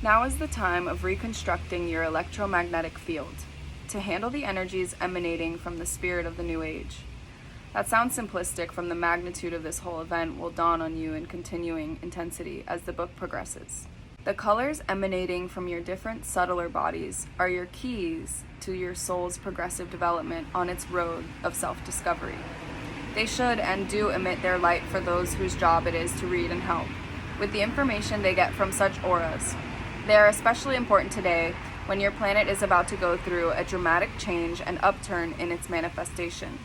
Now is the time of reconstructing your electromagnetic field to handle the energies emanating from the spirit of the new age. That sounds simplistic from the magnitude of this whole event will dawn on you in continuing intensity as the book progresses. The colors emanating from your different subtler bodies are your keys to your soul's progressive development on its road of self-discovery. They should and do emit their light for those whose job it is to read and help with the information they get from such auras. They are especially important today when your planet is about to go through a dramatic change and upturn in its manifestation,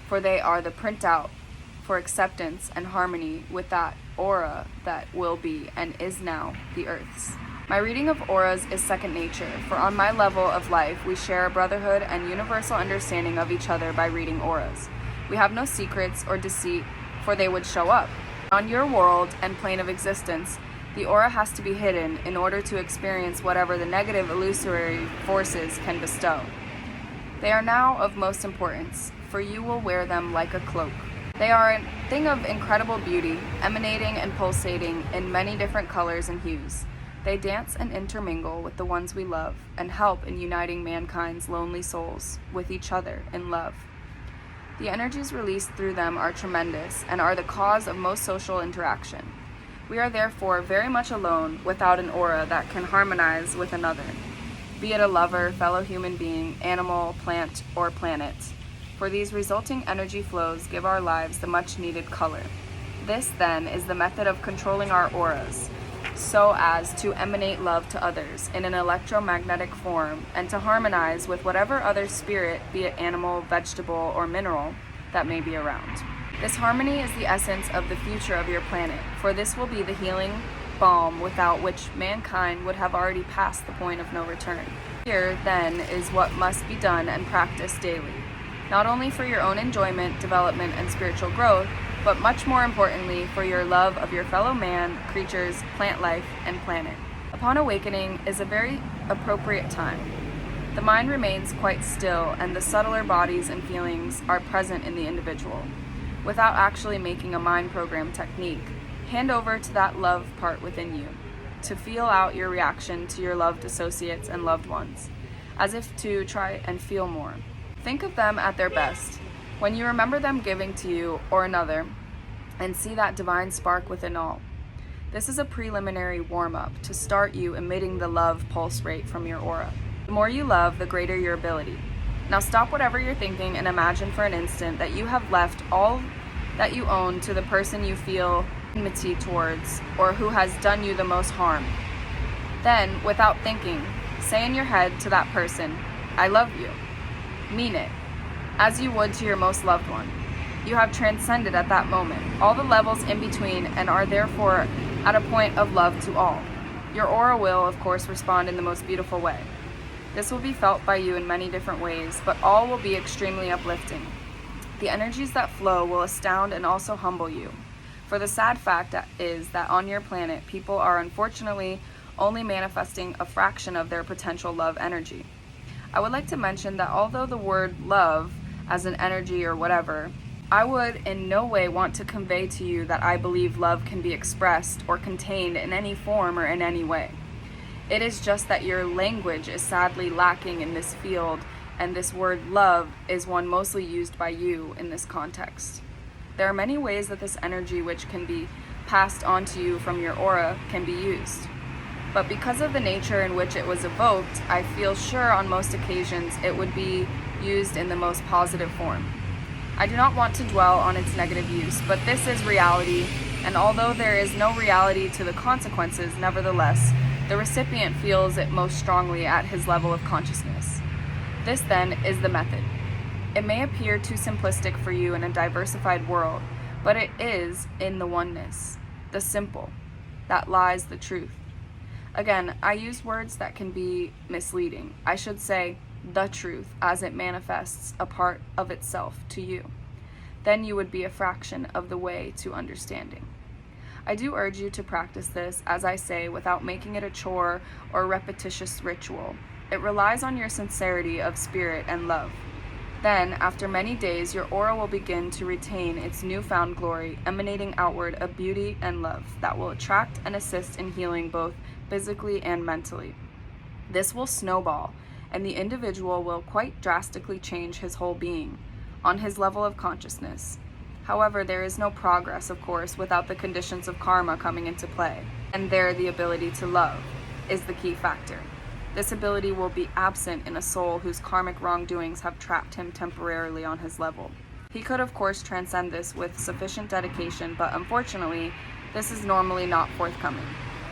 for they are the printout for acceptance and harmony with that aura that will be and is now the Earth's. My reading of auras is second nature, for on my level of life we share a brotherhood and universal understanding of each other by reading auras. We have no secrets or deceit, for they would show up. On your world and plane of existence, the aura has to be hidden in order to experience whatever the negative illusory forces can bestow. They are now of most importance, for you will wear them like a cloak. They are a thing of incredible beauty, emanating and pulsating in many different colors and hues. They dance and intermingle with the ones we love and help in uniting mankind's lonely souls with each other in love. The energies released through them are tremendous and are the cause of most social interaction. We are therefore very much alone without an aura that can harmonize with another, be it a lover, fellow human being, animal, plant, or planet. For these resulting energy flows give our lives the much needed color. This, then, is the method of controlling our auras, so as to emanate love to others in an electromagnetic form and to harmonize with whatever other spirit, be it animal, vegetable, or mineral, that may be around. This harmony is the essence of the future of your planet, for this will be the healing balm without which mankind would have already passed the point of no return. Here, then, is what must be done and practiced daily, not only for your own enjoyment, development, and spiritual growth, but much more importantly for your love of your fellow man, creatures, plant life, and planet. Upon awakening is a very appropriate time. The mind remains quite still and the subtler bodies and feelings are present in the individual. Without actually making a mind program technique, hand over to that love part within you to feel out your reaction to your loved associates and loved ones, as if to try and feel more. Think of them at their best, when you remember them giving to you or another, and see that divine spark within all. This is a preliminary warm-up to start you emitting the love pulse rate from your aura. The more you love, the greater your ability. Now stop whatever you're thinking and imagine for an instant that you have left all that you own to the person you feel enmity towards or who has done you the most harm. Then, without thinking, say in your head to that person, "I love you." Mean it, as you would to your most loved one. You have transcended at that moment all the levels in between and are therefore at a point of love to all. Your aura will, of course, respond in the most beautiful way. This will be felt by you in many different ways, but all will be extremely uplifting. The energies that flow will astound and also humble you. For the sad fact is that on your planet, people are unfortunately only manifesting a fraction of their potential love energy. I would like to mention that although the word love as an energy or whatever, I would in no way want to convey to you that I believe love can be expressed or contained in any form or in any way. It is just that your language is sadly lacking in this field, and this word love is one mostly used by you in this context. There are many ways that this energy which can be passed on to you from your aura can be used. But because of the nature in which it was evoked, I feel sure on most occasions it would be used in the most positive form. I do not want to dwell on its negative use, but this is reality, and although there is no reality to the consequences, nevertheless, the recipient feels it most strongly at his level of consciousness. This, then, is the method. It may appear too simplistic for you in a diversified world, but it is in the oneness, the simple, that lies the truth. Again, I use words that can be misleading. I should say the truth as it manifests a part of itself to you. Then you would be a fraction of the way to understanding. I do urge you to practice this, as I say, without making it a chore or repetitious ritual. It relies on your sincerity of spirit and love. Then, after many days, your aura will begin to retain its newfound glory, emanating outward a beauty and love that will attract and assist in healing both physically and mentally. This will snowball, and the individual will quite drastically change his whole being on his level of consciousness. However, there is no progress, of course, without the conditions of karma coming into play, and there the ability to love is the key factor. This ability will be absent in a soul whose karmic wrongdoings have trapped him temporarily on his level. He could, of course, transcend this with sufficient dedication, but unfortunately, this is normally not forthcoming.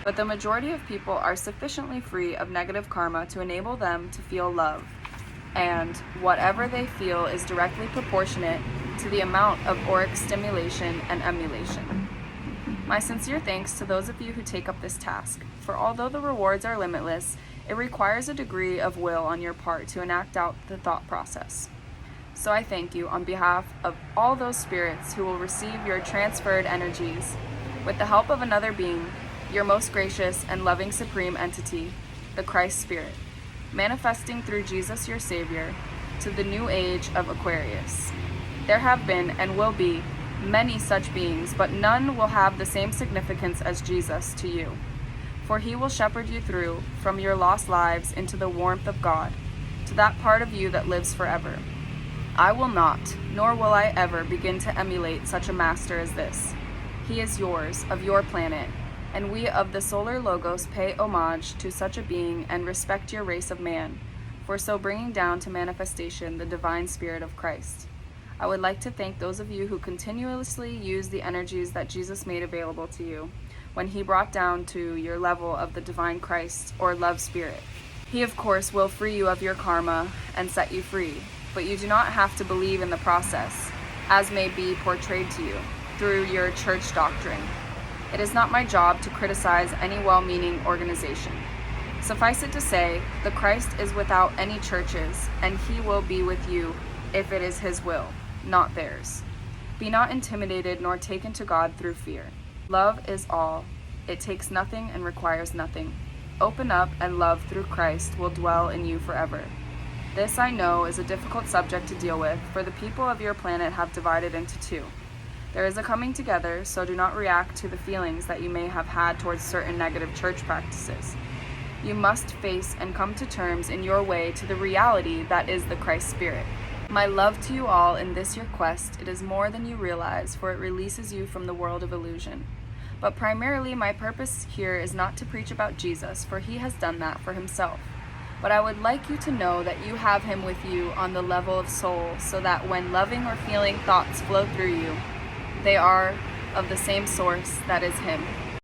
But the majority of people are sufficiently free of negative karma to enable them to feel love, and whatever they feel is directly proportionate to the amount of auric stimulation and emulation. My sincere thanks to those of you who take up this task, for although the rewards are limitless, it requires a degree of will on your part to enact out the thought process. So I thank you on behalf of all those spirits who will receive your transferred energies. With the help of another being, your most gracious and loving supreme entity, the Christ Spirit, manifesting through Jesus your Savior, to the new age of Aquarius. There have been and will be many such beings, but none will have the same significance as Jesus to you. For he will shepherd you through, from your lost lives into the warmth of God, to that part of you that lives forever. I will not, nor will I ever begin to emulate such a master as this. He is yours, of your planet, and we of the Solar Logos pay homage to such a being and respect your race of man, for so bringing down to manifestation the divine spirit of Christ. I would like to thank those of you who continuously use the energies that Jesus made available to you when he brought down to your level of the divine Christ or love spirit. He, of course, will free you of your karma and set you free, but you do not have to believe in the process, as may be portrayed to you through your church doctrine. It is not my job to criticize any well-meaning organization. Suffice it to say, the Christ is without any churches, and he will be with you if it is his will, not theirs. Be not intimidated nor taken to God through fear. Love is all. It takes nothing and requires nothing. Open up, and love through Christ will dwell in you forever. This, I know, is a difficult subject to deal with, for the people of your planet have divided into two. There is a coming together, so do not react to the feelings that you may have had towards certain negative church practices. You must face and come to terms in your way to the reality that is the Christ Spirit. My love to you all in this your quest, it is more than you realize, for it releases you from the world of illusion. But primarily my purpose here is not to preach about Jesus, for he has done that for himself. But I would like you to know that you have him with you on the level of soul, so that when loving or feeling thoughts flow through you, they are of the same source that is him.